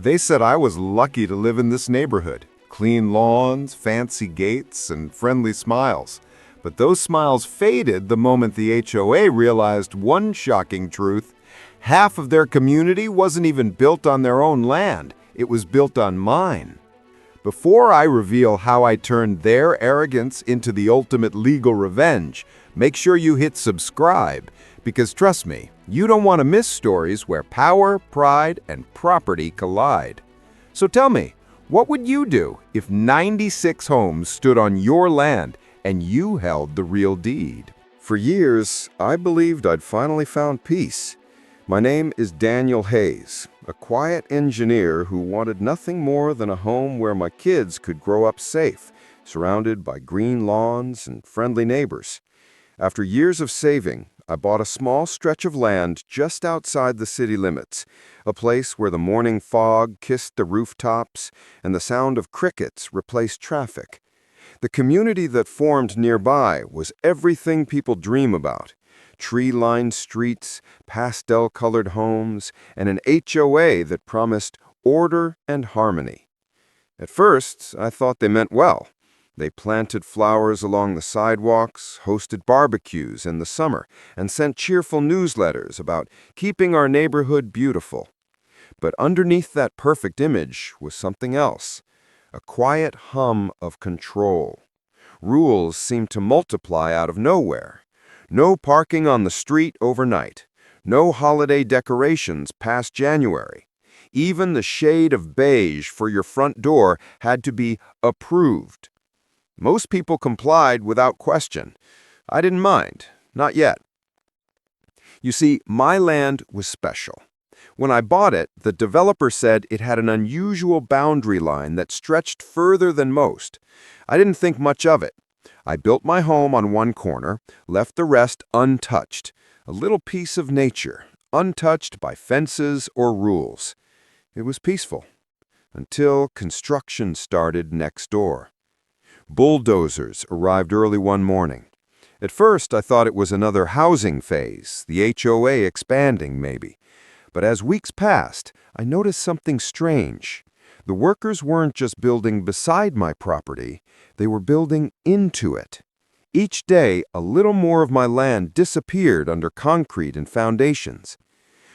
They said I was lucky to live in this neighborhood. Clean lawns, fancy gates, and friendly smiles. But those smiles faded the moment the HOA realized one shocking truth. Half of their community wasn't even built on their own land. It was built on mine. Before I reveal how I turned their arrogance into the ultimate legal revenge, make sure you hit subscribe, because trust me, you don't want to miss stories where power, pride, and property collide. So tell me, what would you do if 96 homes stood on your land and you held the real deed? For years, I believed I'd finally found peace. My name is Daniel Hayes, a quiet engineer who wanted nothing more than a home where my kids could grow up safe, surrounded by green lawns and friendly neighbors. After years of saving, I bought a small stretch of land just outside the city limits, a place where the morning fog kissed the rooftops and the sound of crickets replaced traffic. The community that formed nearby was everything people dream about. Tree-lined streets, pastel-colored homes, and an HOA that promised order and harmony. At first, I thought they meant well. They planted flowers along the sidewalks, hosted barbecues in the summer, and sent cheerful newsletters about keeping our neighborhood beautiful. But underneath that perfect image was something else, a quiet hum of control. Rules seemed to multiply out of nowhere. No parking on the street overnight. No holiday decorations past January. Even the shade of beige for your front door had to be approved. Most people complied without question. I didn't mind, not yet. You see, my land was special. When I bought it, the developer said it had an unusual boundary line that stretched further than most. I didn't think much of it. I built my home on one corner, left the rest untouched, a little piece of nature, untouched by fences or rules. It was peaceful, until construction started next door. Bulldozers arrived early one morning. At first, I thought it was another housing phase, the HOA expanding maybe. But as weeks passed, I noticed something strange. The workers weren't just building beside my property, they were building into it. Each day, a little more of my land disappeared under concrete and foundations.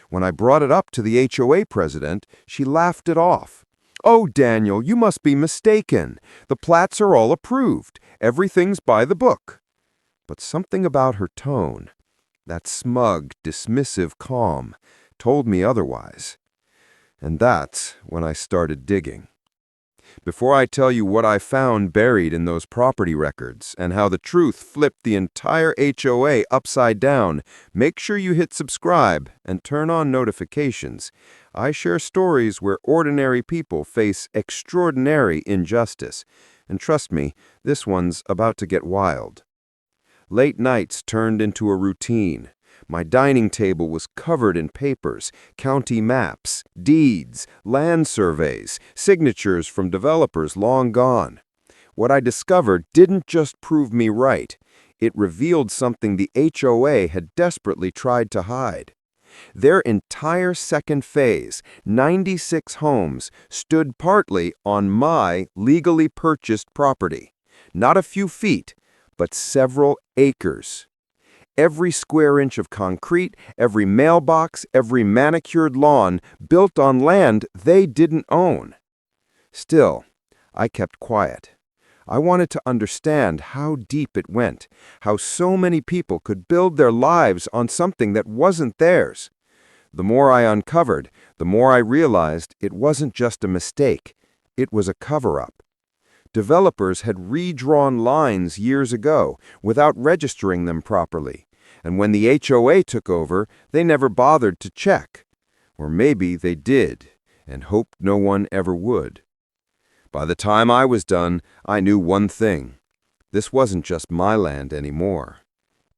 When I brought it up to the HOA president, she laughed it off. "Oh, Daniel, you must be mistaken. The plats are all approved. Everything's by the book." But something about her tone, that smug, dismissive calm, told me otherwise. And that's when I started digging. Before I tell you what I found buried in those property records and how the truth flipped the entire HOA upside down, make sure you hit subscribe and turn on notifications. I share stories where ordinary people face extraordinary injustice. And trust me, this one's about to get wild. Late nights turned into a routine. My dining table was covered in papers, county maps, deeds, land surveys, signatures from developers long gone. What I discovered didn't just prove me right. It revealed something the HOA had desperately tried to hide. Their entire second phase, 96 homes, stood partly on my legally purchased property. Not a few feet, but several acres. Every square inch of concrete, every mailbox, every manicured lawn built on land they didn't own. Still, I kept quiet. I wanted to understand how deep it went, how so many people could build their lives on something that wasn't theirs. The more I uncovered, the more I realized it wasn't just a mistake, it was a cover-up. Developers had redrawn lines years ago without registering them properly, and when the HOA took over, they never bothered to check. Or maybe they did, and hoped no one ever would. By the time I was done, I knew one thing. This wasn't just my land anymore.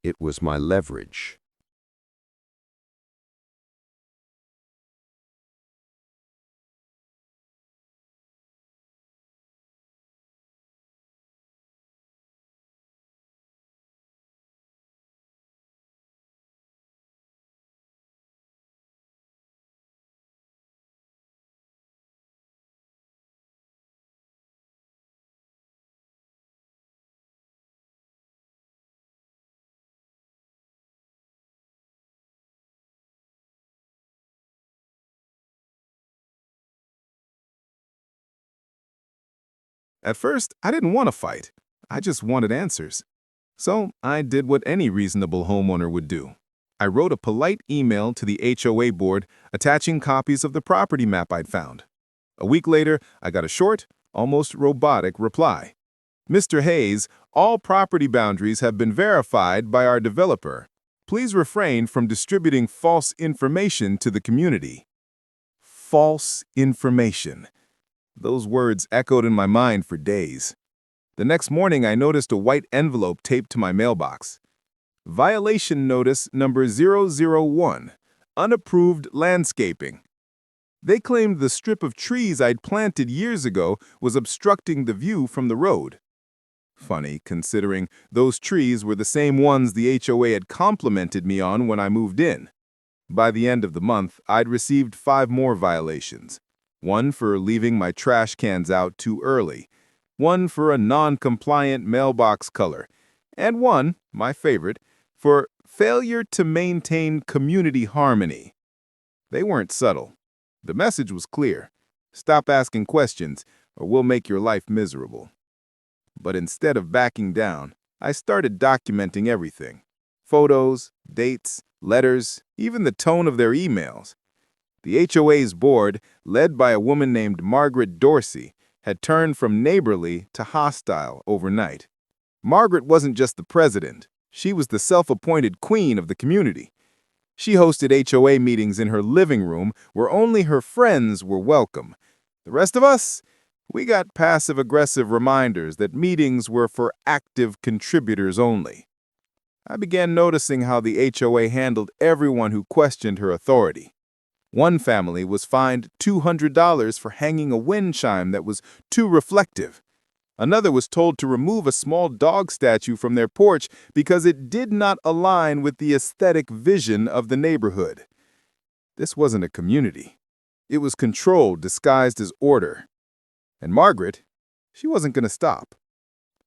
It was my leverage. At first, I didn't want to fight. I just wanted answers. So I did what any reasonable homeowner would do. I wrote a polite email to the HOA board attaching copies of the property map I'd found. A week later, I got a short, almost robotic reply. Mr. Hayes, all property boundaries have been verified by our developer. Please refrain from distributing false information to the community. False information. Those words echoed in my mind for days. The next morning, I noticed a white envelope taped to my mailbox. Violation notice number 001, unapproved landscaping. They claimed the strip of trees I'd planted years ago was obstructing the view from the road. Funny, considering those trees were the same ones the HOA had complimented me on when I moved in. By the end of the month, I'd received 5 more violations. One for leaving my trash cans out too early, one for a non-compliant mailbox color, and one, my favorite, for failure to maintain community harmony. They weren't subtle. The message was clear. Stop asking questions, or we'll make your life miserable. But instead of backing down, I started documenting everything. Photos, dates, letters, even the tone of their emails. The HOA's board, led by a woman named Margaret Dorsey, had turned from neighborly to hostile overnight. Margaret wasn't just the president. She was the self-appointed queen of the community. She hosted HOA meetings in her living room where only her friends were welcome. The rest of us, we got passive-aggressive reminders that meetings were for active contributors only. I began noticing how the HOA handled everyone who questioned her authority. One family was fined $200 for hanging a wind chime that was too reflective. Another was told to remove a small dog statue from their porch because it did not align with the aesthetic vision of the neighborhood. This wasn't a community. It was control disguised as order. And Margaret, she wasn't going to stop.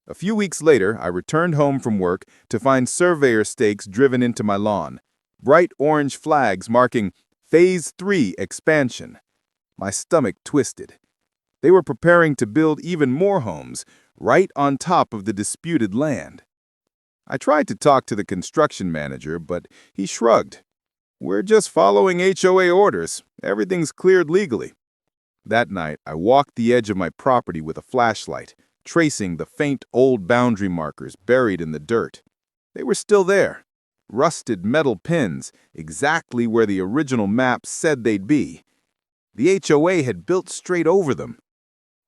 A few weeks later, I returned home from work to find surveyor stakes driven into my lawn, bright orange flags marking Phase 3 expansion. My stomach twisted. They were preparing to build even more homes right on top of the disputed land. I tried to talk to the construction manager, but he shrugged. We're just following HOA orders. Everything's cleared legally. That night, I walked the edge of my property with a flashlight, tracing the faint old boundary markers buried in the dirt. They were still there, rusted metal pins, exactly where the original map said they'd be. The HOA had built straight over them.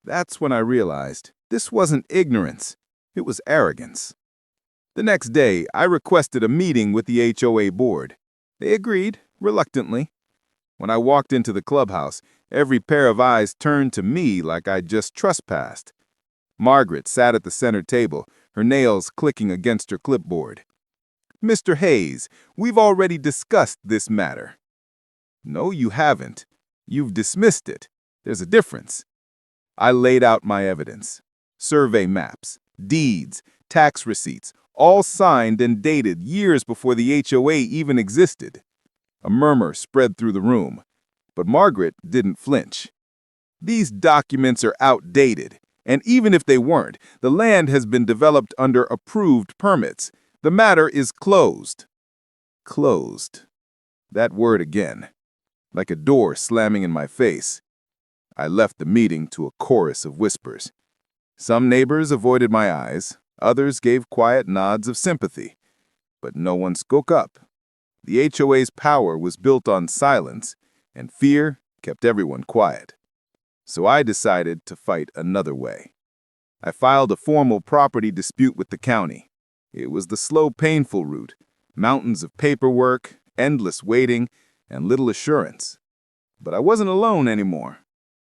That's when I realized this wasn't ignorance, it was arrogance. The next day, I requested a meeting with the HOA board. They agreed, reluctantly. When I walked into the clubhouse, every pair of eyes turned to me like I'd just trespassed. Margaret sat at the center table, her nails clicking against her clipboard. Mr. Hayes, we've already discussed this matter. No, you haven't. You've dismissed it. There's a difference. I laid out my evidence. Survey maps, deeds, tax receipts, all signed and dated years before the HOA even existed. A murmur spread through the room, but Margaret didn't flinch. These documents are outdated, and even if they weren't, the land has been developed under approved permits. The matter is closed. Closed. That word again, like a door slamming in my face. I left the meeting to a chorus of whispers. Some neighbors avoided my eyes, others gave quiet nods of sympathy, but no one spoke up. The HOA's power was built on silence, and fear kept everyone quiet. So I decided to fight another way. I filed a formal property dispute with the county. It was the slow, painful route, mountains of paperwork, endless waiting, and little assurance. But I wasn't alone anymore.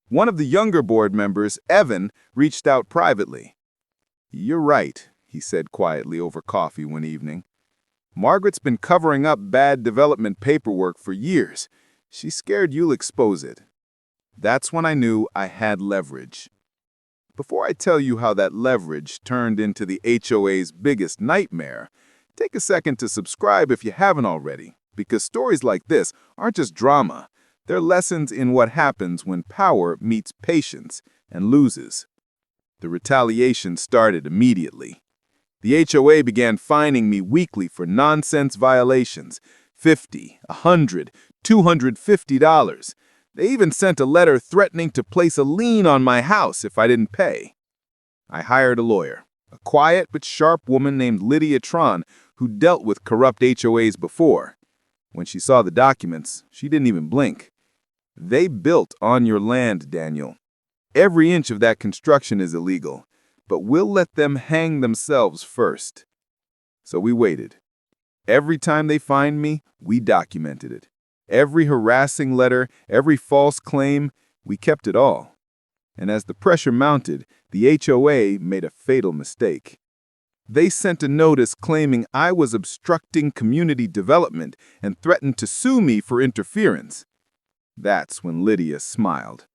One of the younger board members, Evan, reached out privately. "You're right," he said quietly over coffee one evening. "Margaret's been covering up bad development paperwork for years. She's scared you'll expose it." That's when I knew I had leverage. Before I tell you how that leverage turned into the HOA's biggest nightmare, take a second to subscribe if you haven't already, because stories like this aren't just drama. They're lessons in what happens when power meets patience and loses. The retaliation started immediately. The HOA began fining me weekly for nonsense violations, $50, $100, $250. They even sent a letter threatening to place a lien on my house if I didn't pay. I hired a lawyer, a quiet but sharp woman named Lydia Tron, who dealt with corrupt HOAs before. When she saw the documents, she didn't even blink. They built on your land, Daniel. Every inch of that construction is illegal, but we'll let them hang themselves first. So we waited. Every time they fined me, we documented it. Every harassing letter, every false claim, we kept it all. And as the pressure mounted, the HOA made a fatal mistake. They sent a notice claiming I was obstructing community development and threatened to sue me for interference. That's when Lydia smiled.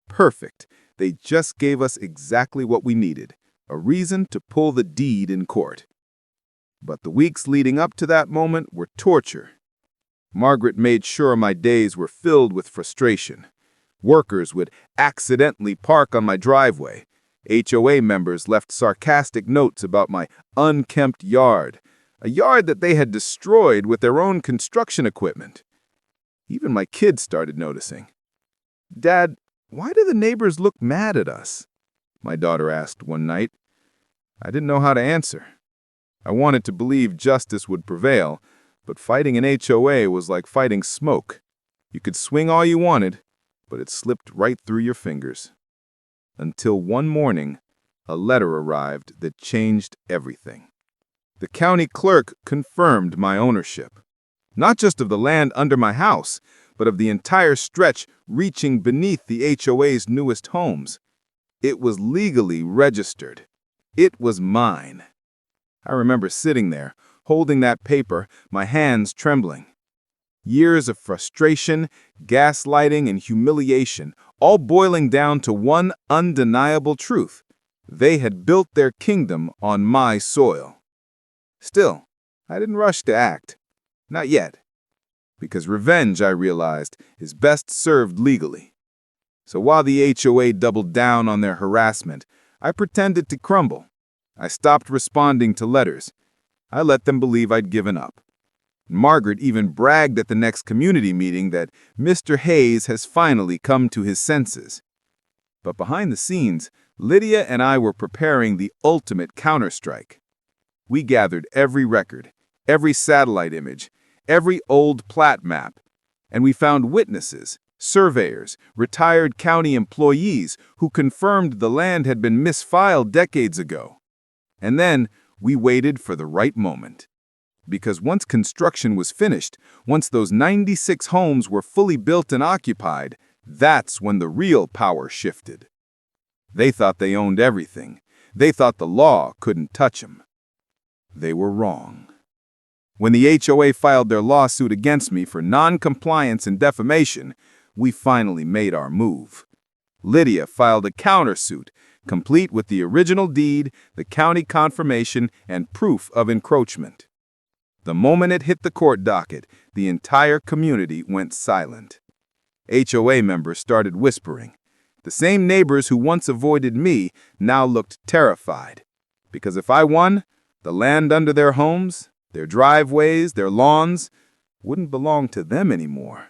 Perfect. They just gave us exactly what we needed, a reason to pull the deed in court. But the weeks leading up to that moment were torture. Margaret made sure my days were filled with frustration. Workers would accidentally park on my driveway. HOA members left sarcastic notes about my unkempt yard, a yard that they had destroyed with their own construction equipment. Even my kids started noticing. "Dad, why do the neighbors look mad at us?" my daughter asked one night. I didn't know how to answer. I wanted to believe justice would prevail, but fighting an HOA was like fighting smoke. You could swing all you wanted, but it slipped right through your fingers. Until one morning, a letter arrived that changed everything. The county clerk confirmed my ownership, not just of the land under my house, but of the entire stretch reaching beneath the HOA's newest homes. It was legally registered. It was mine. I remember sitting there, holding that paper, my hands trembling. Years of frustration, gaslighting, and humiliation, all boiling down to one undeniable truth. They had built their kingdom on my soil. Still, I didn't rush to act. Not yet. Because revenge, I realized, is best served legally. So while the HOA doubled down on their harassment, I pretended to crumble. I stopped responding to letters. I let them believe I'd given up. Margaret even bragged at the next community meeting that Mr. Hayes has finally come to his senses. But behind the scenes, Lydia and I were preparing the ultimate counterstrike. We gathered every record, every satellite image, every old plat map, and we found witnesses, surveyors, retired county employees who confirmed the land had been misfiled decades ago. And then we waited for the right moment. Because once construction was finished, once those 96 homes were fully built and occupied, that's when the real power shifted. They thought they owned everything. They thought the law couldn't touch them. They were wrong. When the HOA filed their lawsuit against me for non-compliance and defamation, we finally made our move. Lydia filed a countersuit, complete with the original deed, the county confirmation, and proof of encroachment. The moment it hit the court docket, the entire community went silent. HOA members started whispering. The same neighbors who once avoided me now looked terrified. Because if I won, the land under their homes, their driveways, their lawns, wouldn't belong to them anymore.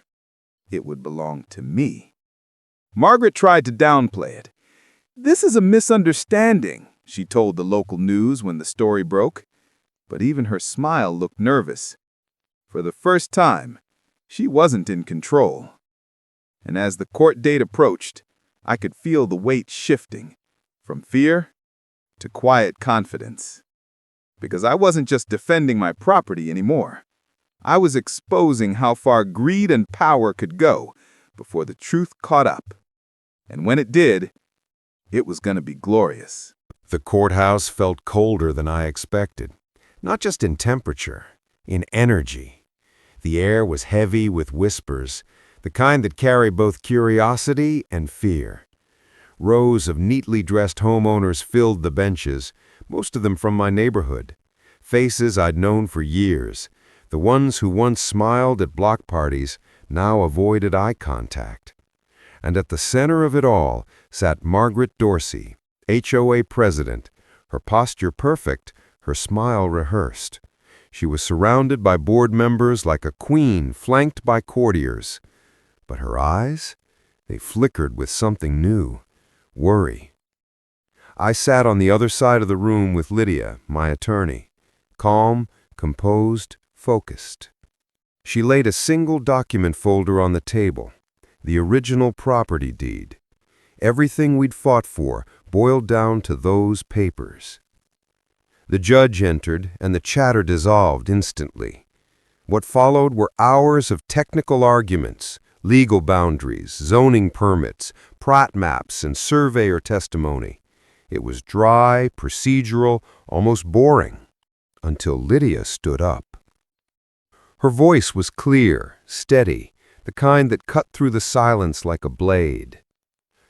It would belong to me. Margaret tried to downplay it. "This is a misunderstanding," she told the local news when the story broke. But even her smile looked nervous. For the first time, she wasn't in control. And as the court date approached, I could feel the weight shifting, from fear to quiet confidence. Because I wasn't just defending my property anymore. I was exposing how far greed and power could go before the truth caught up. And when it did, it was going to be glorious. The courthouse felt colder than I expected. Not just in temperature, in energy. The air was heavy with whispers, the kind that carry both curiosity and fear. Rows of neatly dressed homeowners filled the benches, most of them from my neighborhood. Faces I'd known for years, the ones who once smiled at block parties now avoided eye contact. And at the center of it all sat Margaret Dorsey, HOA president, her posture perfect, her smile rehearsed. She was surrounded by board members like a queen flanked by courtiers. But her eyes? They flickered with something new, worry. I sat on the other side of the room with Lydia, my attorney, calm, composed, focused. She laid a single document folder on the table, the original property deed. Everything we'd fought for boiled down to those papers. The judge entered, and the chatter dissolved instantly. What followed were hours of technical arguments, legal boundaries, zoning permits, plot maps, and surveyor testimony. It was dry, procedural, almost boring, until Lydia stood up. Her voice was clear, steady, the kind that cut through the silence like a blade.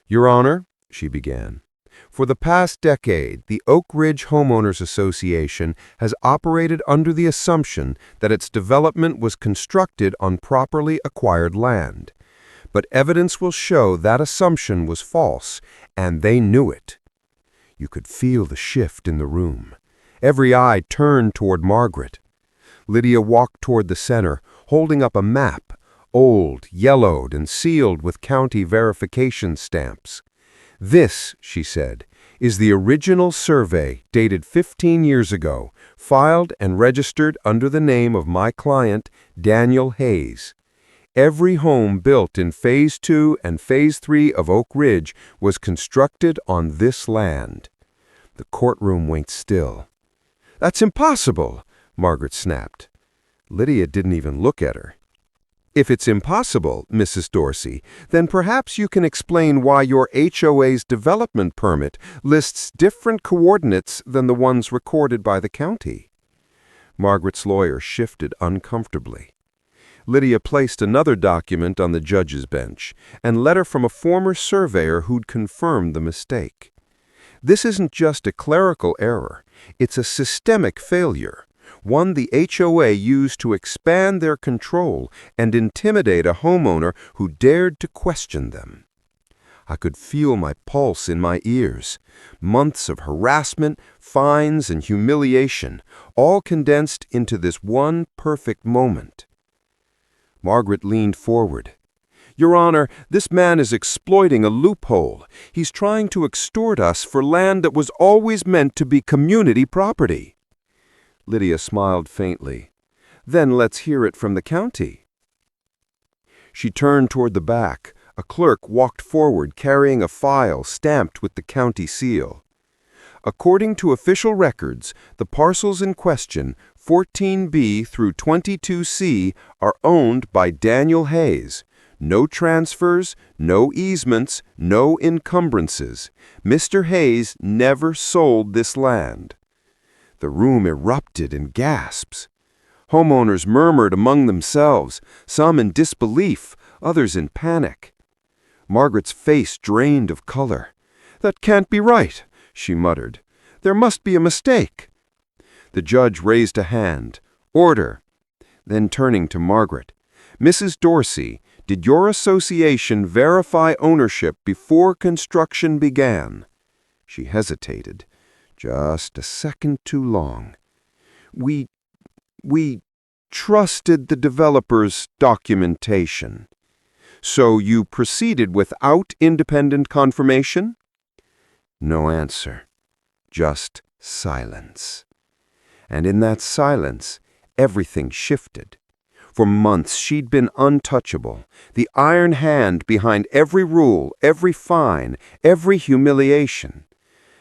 "Your Honor," she began, "for the past decade, the Oak Ridge Homeowners Association has operated under the assumption that its development was constructed on properly acquired land. But evidence will show that assumption was false, and they knew it." You could feel the shift in the room. Every eye turned toward Margaret. Lydia walked toward the center, holding up a map, old, yellowed, and sealed with county verification stamps. "This," she said, "is the original survey dated 15 years ago, filed and registered under the name of my client, Daniel Hayes. Every home built in Phase 2 and Phase 3 of Oak Ridge was constructed on this land." The courtroom went still. "That's impossible," Margaret snapped. Lydia didn't even look at her. "If it's impossible, Mrs. Dorsey, then perhaps you can explain why your HOA's development permit lists different coordinates than the ones recorded by the county." Margaret's lawyer shifted uncomfortably. Lydia placed another document on the judge's bench, and letter from a former surveyor who'd confirmed the mistake. "This isn't just a clerical error, it's a systemic failure, one the HOA used to expand their control and intimidate a homeowner who dared to question them." I could feel my pulse in my ears. Months of harassment, fines, and humiliation, all condensed into this one perfect moment. Margaret leaned forward. "Your Honor, this man is exploiting a loophole. He's trying to extort us for land that was always meant to be community property." Lydia smiled faintly. "Then let's hear it from the county." She turned toward the back. A clerk walked forward carrying a file stamped with the county seal. "According to official records, the parcels in question, 14B through 22C, are owned by Daniel Hayes. No transfers, no easements, no encumbrances. Mr. Hayes never sold this land." The room erupted in gasps. Homeowners murmured among themselves, some in disbelief, others in panic. Margaret's face drained of color. "That can't be right," she muttered. "There must be a mistake." The judge raised a hand. "Order." Then turning to Margaret, "Mrs. Dorsey, did your association verify ownership before construction began?" She hesitated. Just a second too long. We trusted the developer's documentation." "So you proceeded without independent confirmation?" No answer. Just silence. And in that silence, everything shifted. For months, she'd been untouchable, the iron hand behind every rule, every fine, every humiliation.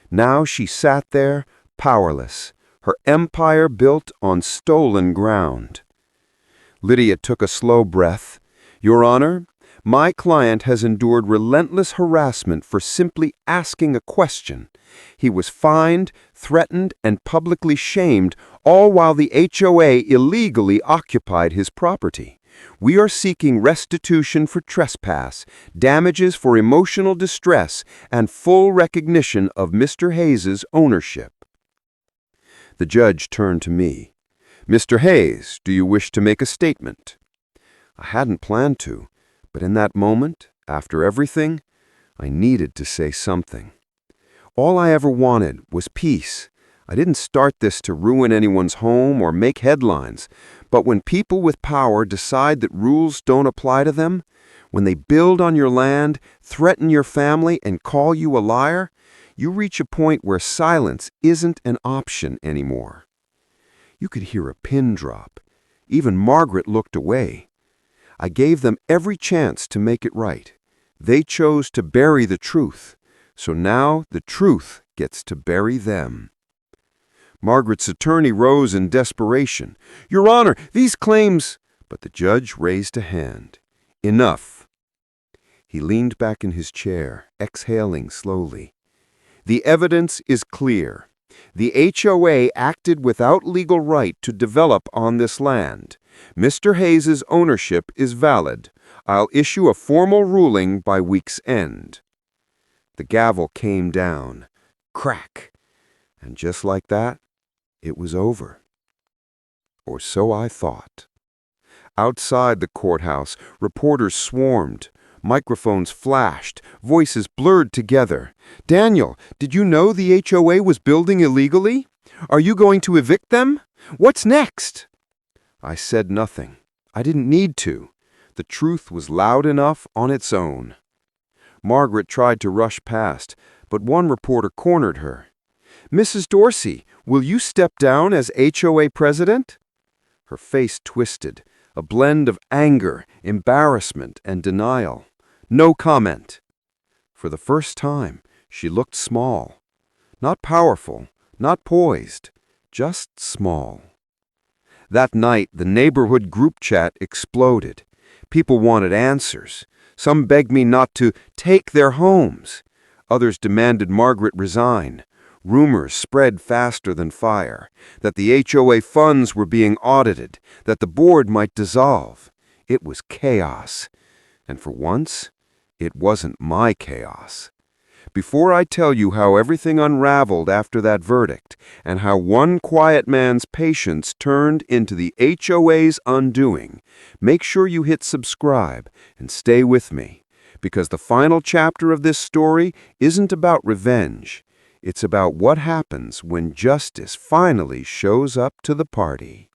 Now she sat there, powerless, her empire built on stolen ground. Lydia took a slow breath. "Your Honor, my client has endured relentless harassment for simply asking a question. He was fined, threatened, and publicly shamed, all while the HOA illegally occupied his property. We are seeking restitution for trespass, damages for emotional distress, and full recognition of Mr. Hayes's ownership." The judge turned to me. "Mr. Hayes, do you wish to make a statement?" I hadn't planned to, but in that moment, after everything, I needed to say something. All I ever wanted was peace. I didn't start this to ruin anyone's home or make headlines, but when people with power decide that rules don't apply to them, when they build on your land, threaten your family, and call you a liar, you reach a point where silence isn't an option anymore. You could hear a pin drop. Even Margaret looked away. I gave them every chance to make it right. They chose to bury the truth, so now the truth gets to bury them. Margaret's attorney rose in desperation. "Your Honor, these claims—" But the judge raised a hand. "Enough." He leaned back in his chair, exhaling slowly. "The evidence is clear. The HOA acted without legal right to develop on this land. Mr. Hayes's ownership is valid. I'll issue a formal ruling by week's end." The gavel came down. Crack. And just like that, it was over. Or so I thought. Outside the courthouse, reporters swarmed. Microphones flashed, voices blurred together. "Daniel, did you know the HOA was building illegally? Are you going to evict them? What's next?" I said nothing. I didn't need to. The truth was loud enough on its own. Margaret tried to rush past, but one reporter cornered her. "Mrs. Dorsey, will you step down as HOA president?" Her face twisted, a blend of anger, embarrassment, and denial. No comment. For the first time, she looked small. Not powerful, not poised, just small. That night, the neighborhood group chat exploded. People wanted answers. Some begged me not to take their homes. Others demanded Margaret resign. Rumors spread faster than fire, that the HOA funds were being audited, that the board might dissolve. It was chaos. And for once, it wasn't my chaos. Before I tell you how everything unraveled after that verdict, and how one quiet man's patience turned into the HOA's undoing, make sure you hit subscribe and stay with me, because the final chapter of this story isn't about revenge. It's about what happens when justice finally shows up to the party.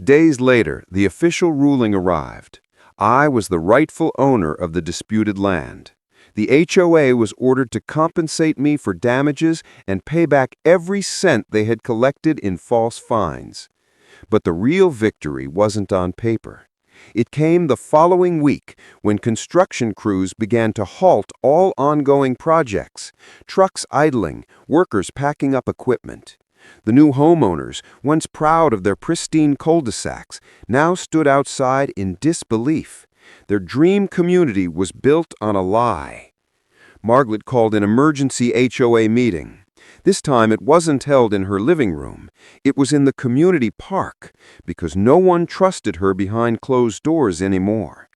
Days later, the official ruling arrived. I was the rightful owner of the disputed land. The HOA was ordered to compensate me for damages and pay back every cent they had collected in false fines. But the real victory wasn't on paper. It came the following week when construction crews began to halt all ongoing projects, trucks idling, workers packing up equipment. The new homeowners, once proud of their pristine cul-de-sacs, now stood outside in disbelief. Their dream community was built on a lie. Margaret called an emergency HOA meeting. This time it wasn't held in her living room. It was in the community park, because no one trusted her behind closed doors anymore.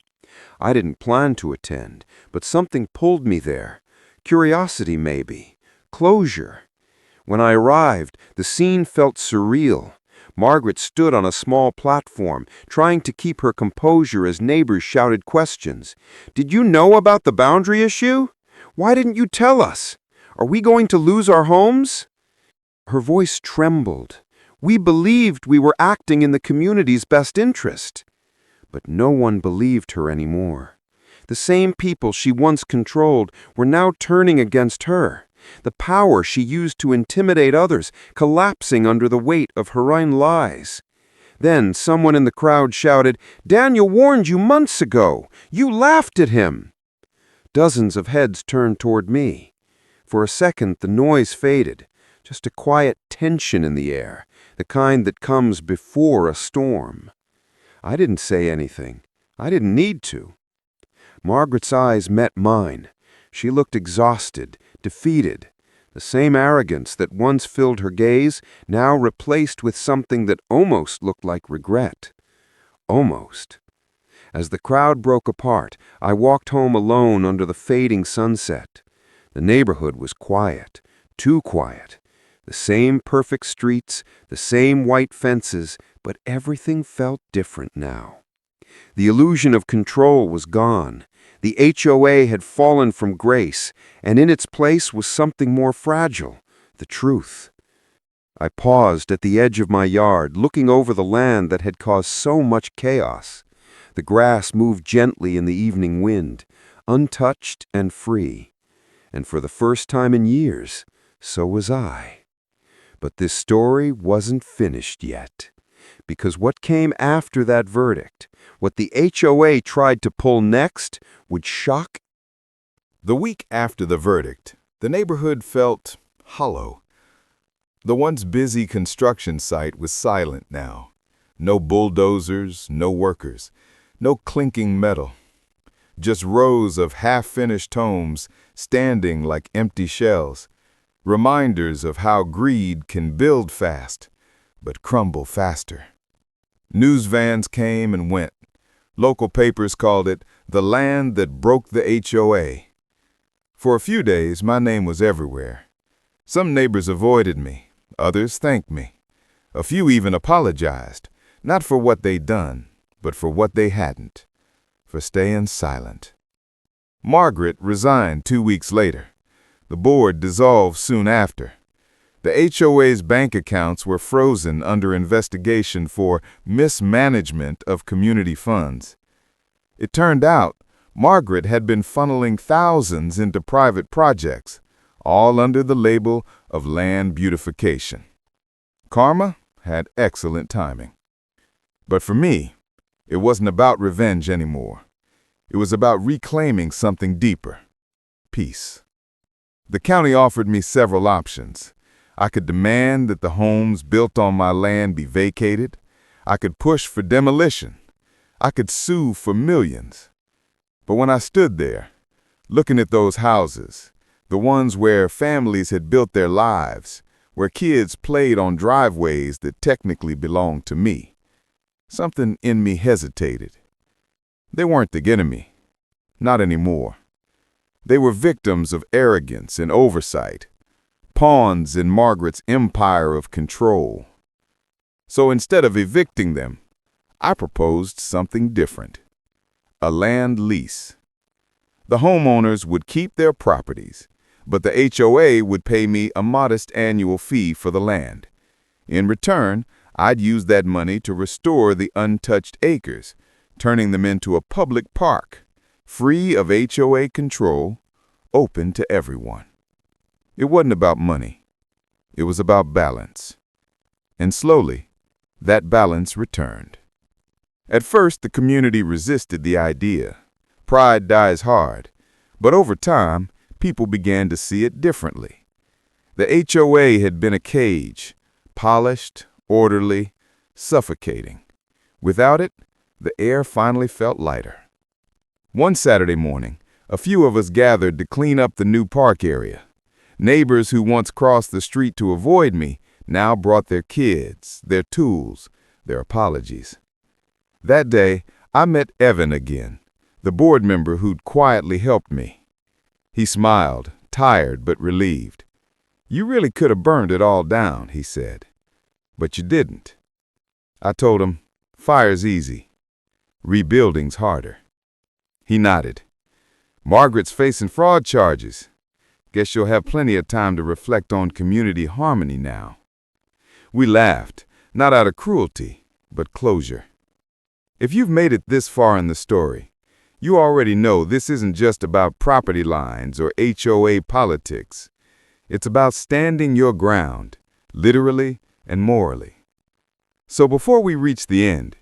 I didn't plan to attend, but something pulled me there. Curiosity, maybe. Closure. When I arrived, the scene felt surreal. Margaret stood on a small platform, trying to keep her composure as neighbors shouted questions. "Did you know about the boundary issue? Why didn't you tell us? Are we going to lose our homes?" Her voice trembled. We believed we were acting in the community's best interest. But no one believed her anymore. The same people she once controlled were now turning against her. The power she used to intimidate others collapsing under the weight of her own lies. Then someone in the crowd shouted, "Daniel warned you months ago. You laughed at him." Dozens of heads turned toward me. For a second, the noise faded. Just a quiet tension in the air, the kind that comes before a storm. I didn't say anything. I didn't need to. Margaret's eyes met mine. She looked exhausted, defeated. The same arrogance that once filled her gaze, now replaced with something that almost looked like regret. Almost. As the crowd broke apart, I walked home alone under the fading sunset. The neighborhood was quiet, too quiet. The same perfect streets, the same white fences, but everything felt different now. The illusion of control was gone. The HOA had fallen from grace, and in its place was something more fragile, the truth. I paused at the edge of my yard, looking over the land that had caused so much chaos. The grass moved gently in the evening wind, untouched and free. And for the first time in years, so was I. But this story wasn't finished yet, because what came after that verdict, what the HOA tried to pull next, would shock. The week after the verdict, the neighborhood felt hollow. The once busy construction site was silent now. No bulldozers, no workers, no clinking metal. Just rows of half-finished homes standing like empty shells, reminders of how greed can build fast, but crumble faster. News vans came and went. Local papers called it the land that broke the HOA. For a few days, my name was everywhere. Some neighbors avoided me. Others thanked me. A few even apologized, not for what they'd done, but for what they hadn't, for staying silent. Margaret resigned 2 weeks later. The board dissolved soon after. The HOA's bank accounts were frozen under investigation for mismanagement of community funds. It turned out Margaret had been funneling thousands into private projects, all under the label of land beautification. Karma had excellent timing. But for me, it wasn't about revenge anymore. It was about reclaiming something deeper: peace. The county offered me several options. I could demand that the homes built on my land be vacated. I could push for demolition. I could sue for millions. But when I stood there, looking at those houses, the ones where families had built their lives, where kids played on driveways that technically belonged to me, something in me hesitated. They weren't the enemy. Not anymore. They were victims of arrogance and oversight, pawns in Margaret's empire of control. So instead of evicting them, I proposed something different: a land lease. The homeowners would keep their properties, but the HOA would pay me a modest annual fee for the land. In return, I'd use that money to restore the untouched acres, turning them into a public park, free of HOA control, open to everyone. It wasn't about money. It was about balance. And slowly, that balance returned. At first, the community resisted the idea. Pride dies hard. But over time, people began to see it differently. The HOA had been a cage, polished, orderly, suffocating. Without it, the air finally felt lighter. One Saturday morning, a few of us gathered to clean up the new park area. Neighbors who once crossed the street to avoid me now brought their kids, their tools, their apologies. That day, I met Evan again, the board member who'd quietly helped me. He smiled, tired but relieved. "You really could have burned it all down," he said. "But you didn't." I told him, "Fire's easy. Rebuilding's harder." He nodded. "Margaret's facing fraud charges. Guess you'll have plenty of time to reflect on community harmony now." We laughed, not out of cruelty, but closure. If you've made it this far in the story, you already know this isn't just about property lines or HOA politics. It's about standing your ground, literally and morally. So before we reach the end,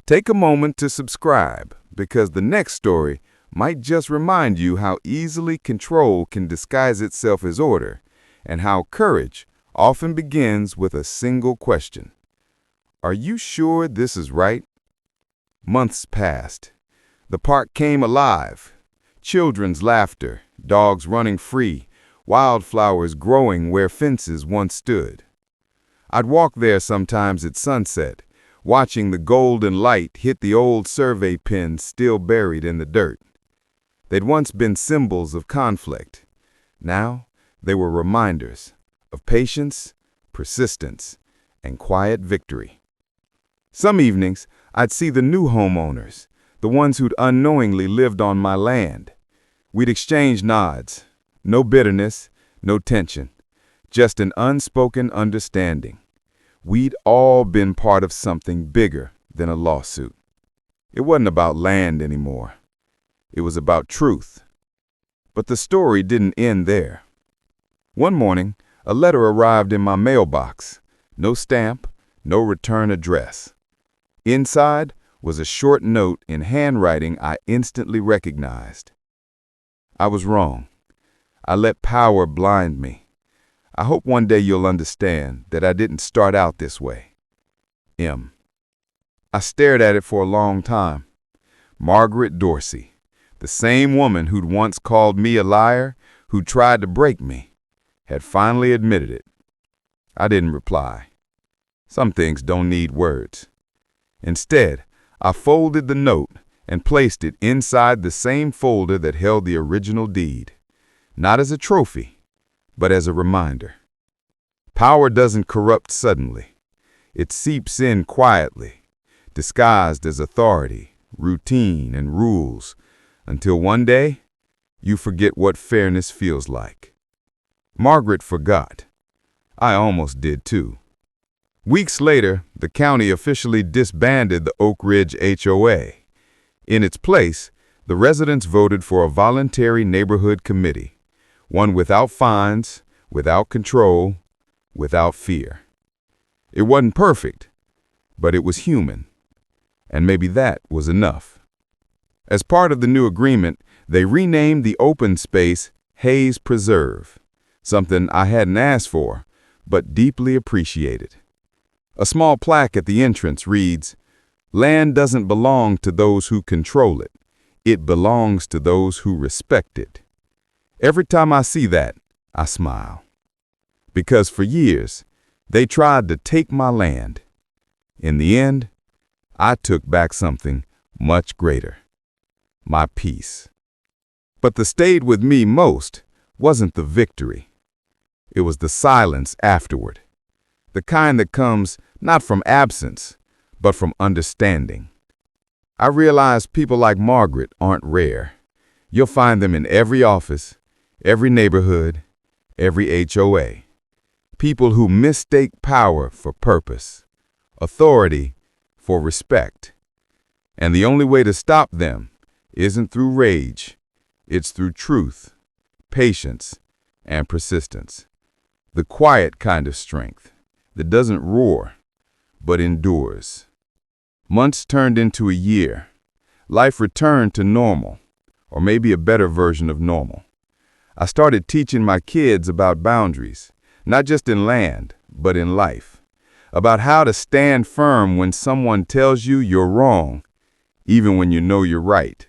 take a moment to subscribe, because the next story might just remind you how easily control can disguise itself as order, and how courage often begins with a single question: are you sure this is right? Months passed. The park came alive. Children's laughter, dogs running free, wildflowers growing where fences once stood. I'd walk there sometimes at sunset, watching the golden light hit the old survey pins still buried in the dirt. They'd once been symbols of conflict. Now they were reminders of patience, persistence, and quiet victory. Some evenings, I'd see the new homeowners, the ones who'd unknowingly lived on my land. We'd exchange nods. No bitterness, no tension. Just an unspoken understanding. We'd all been part of something bigger than a lawsuit. It wasn't about land anymore. It was about truth. But the story didn't end there. One morning, a letter arrived in my mailbox. No stamp, no return address. Inside was a short note in handwriting I instantly recognized. I was wrong. I let power blind me. I hope one day you'll understand that I didn't start out this way. M. I stared at it for a long time. Margaret Dorsey, the same woman who'd once called me a liar, who tried to break me, had finally admitted it. I didn't reply. Some things don't need words. Instead, I folded the note and placed it inside the same folder that held the original deed, not as a trophy, but as a reminder. Power doesn't corrupt suddenly. It seeps in quietly, disguised as authority, routine, and rules, until one day, you forget what fairness feels like. Margaret forgot. I almost did too. Weeks later, the county officially disbanded the Oak Ridge HOA. In its place, the residents voted for a voluntary neighborhood committee, one without fines, without control, without fear. It wasn't perfect, but it was human, and maybe that was enough. As part of the new agreement, they renamed the open space Hayes Preserve, something I hadn't asked for, but deeply appreciated. A small plaque at the entrance reads, "Land doesn't belong to those who control it. It belongs to those who respect it." Every time I see that, I smile. Because for years, they tried to take my land. In the end, I took back something much greater. My peace. But the stayed with me most wasn't the victory. It was the silence afterward. The kind that comes not from absence, but from understanding. I realize people like Margaret aren't rare. You'll find them in every office, every neighborhood, every HOA. People who mistake power for purpose, authority for respect. And the only way to stop them isn't through rage, it's through truth, patience, and persistence. The quiet kind of strength that doesn't roar, but endures. Months turned into a year. Life returned to normal, or maybe a better version of normal. I started teaching my kids about boundaries, not just in land, but in life. About how to stand firm when someone tells you you're wrong, even when you know you're right.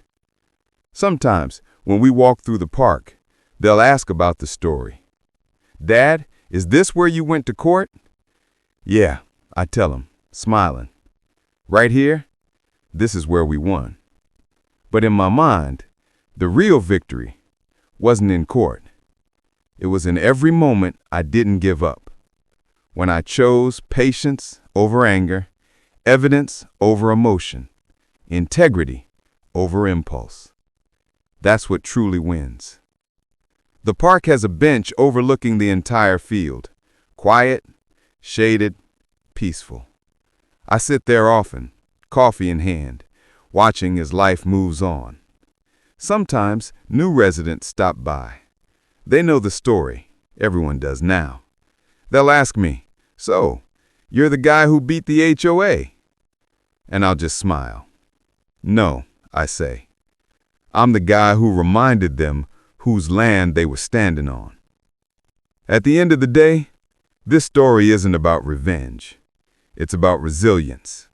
Sometimes, when we walk through the park, they'll ask about the story. "Dad, is this where you went to court?" "Yeah," I tell them, smiling. "Right here, this is where we won." But in my mind, the real victory wasn't in court. It was in every moment I didn't give up. When I chose patience over anger, evidence over emotion, integrity over impulse. That's what truly wins. The park has a bench overlooking the entire field. Quiet, shaded, peaceful. I sit there often, coffee in hand, watching as life moves on. Sometimes new residents stop by. They know the story. Everyone does now. They'll ask me, "So, you're the guy who beat the HOA?" And I'll just smile. "No," I say. "I'm the guy who reminded them whose land they were standing on." At the end of the day, this story isn't about revenge. It's about resilience.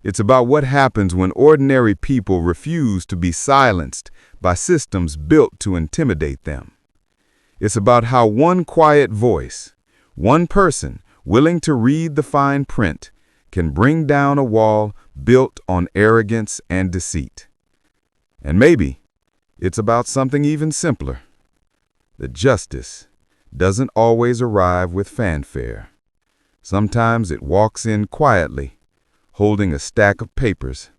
It's about what happens when ordinary people refuse to be silenced by systems built to intimidate them. It's about how one quiet voice, one person willing to read the fine print, can bring down a wall built on arrogance and deceit. And maybe it's about something even simpler. That justice doesn't always arrive with fanfare. Sometimes it walks in quietly, holding a stack of papers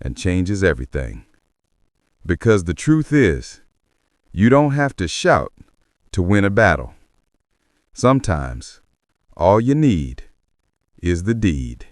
and changes everything. Because the truth is, you don't have to shout to win a battle. Sometimes, all you need is the deed.